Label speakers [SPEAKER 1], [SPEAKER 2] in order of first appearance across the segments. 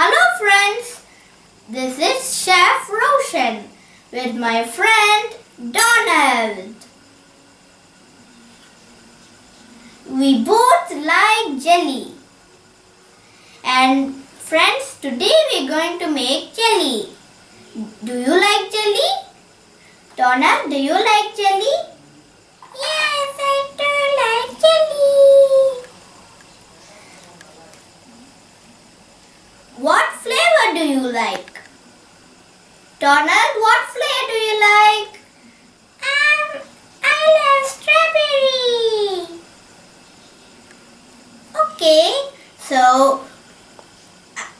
[SPEAKER 1] Hello friends, this is Chef Roshan with my friend Donald. We both like jelly. And friends, today we are going to make jelly. Do you like jelly? Donald, do you like jelly? Yes, I do like jelly. What flavor do you like? Donald, what flavor do you like? I love strawberry. Okay, so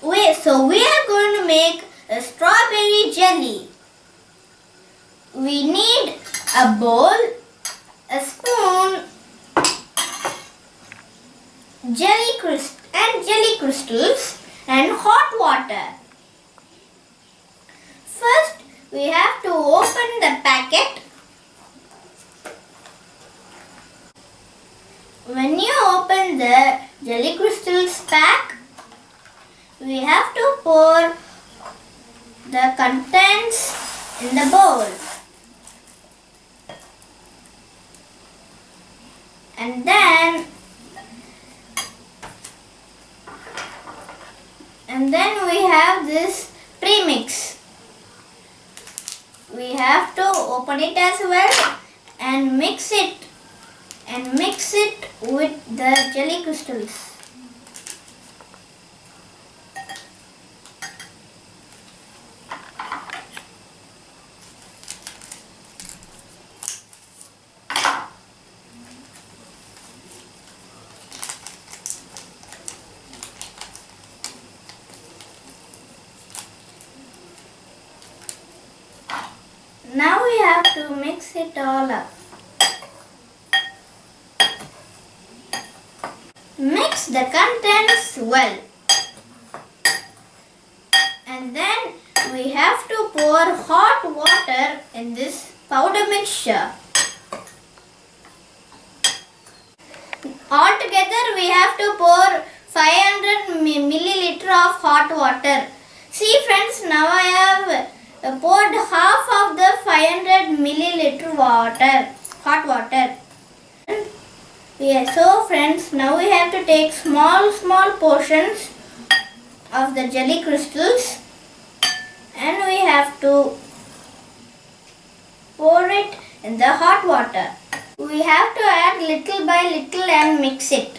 [SPEAKER 1] we are going to make a strawberry jelly. We need a bowl, a spoon, jelly crystals and hot water. First, we have to open the packet. When you open the jelly crystals pack, we have to pour the contents in the bowl. And then we have this premix. We have to open it as well and mix it with the jelly crystals. Now we have to mix it all up. Mix the contents well. And then we have to pour hot water in this powder mixture. Altogether we have to pour 500 milliliter of hot water. See friends, now I have poured half of the 500 milliliter hot water. So friends, now we have to take small portions of the jelly crystals and we have to pour it in the hot water. We have to add little by little and mix it.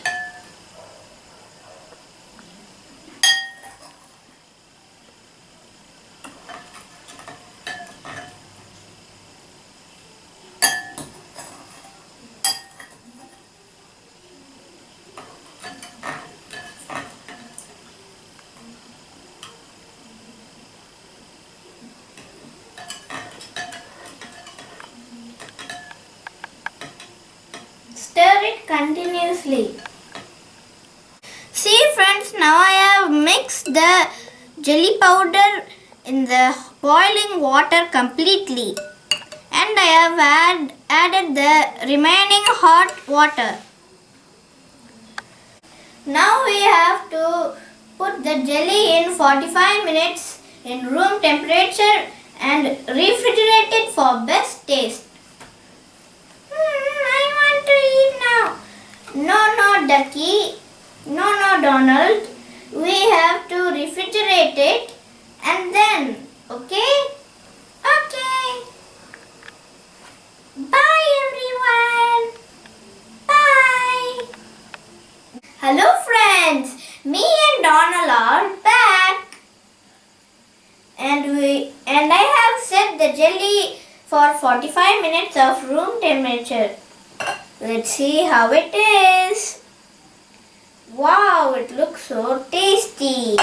[SPEAKER 1] Stir it continuously. See friends, now I have mixed the jelly powder in the boiling water completely and I have added the remaining hot water. Now we have to put the jelly in 45 minutes in room temperature and refrigerate it for best taste. I want to eat now. No, Ducky. No, Donald. We have to refrigerate it and then, okay? Okay. Bye everyone. Bye. Hello friends. Me and Donald are back. And I have set the jelly for 45 minutes of room temperature. Let's see how it is. Wow, it looks so tasty.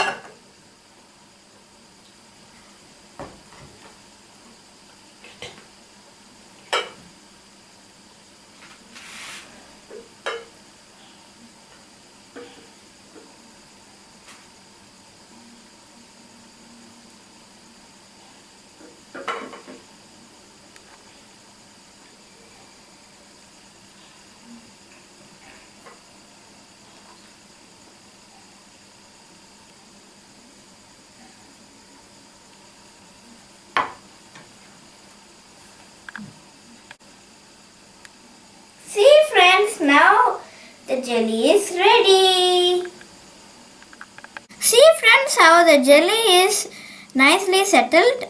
[SPEAKER 1] friends, now the jelly is ready. See friends, how the jelly is nicely settled.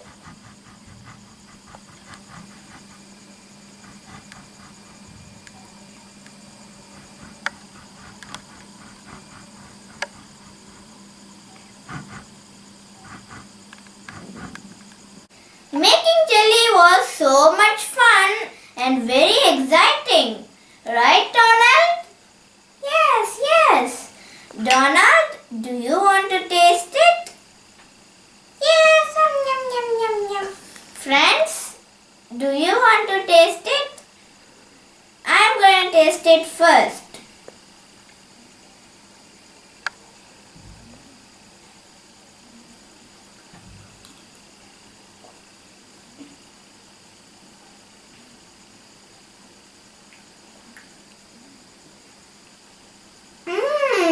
[SPEAKER 1] Making jelly was so much fun and very exciting. Right, Donald? Yes, yes. Donald, do you want to taste it? Yes, yum, yum, yum, yum. Friends, do you want to taste it? I'm going to taste it first.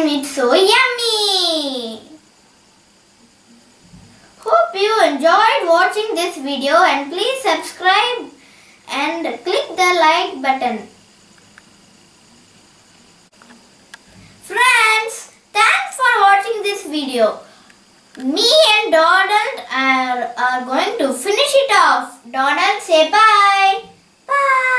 [SPEAKER 1] It's so yummy! Hope you enjoyed watching this video and please subscribe and click the like button. Friends, thanks for watching this video. Me and Donald are going to finish it off. Donald, say bye. Bye.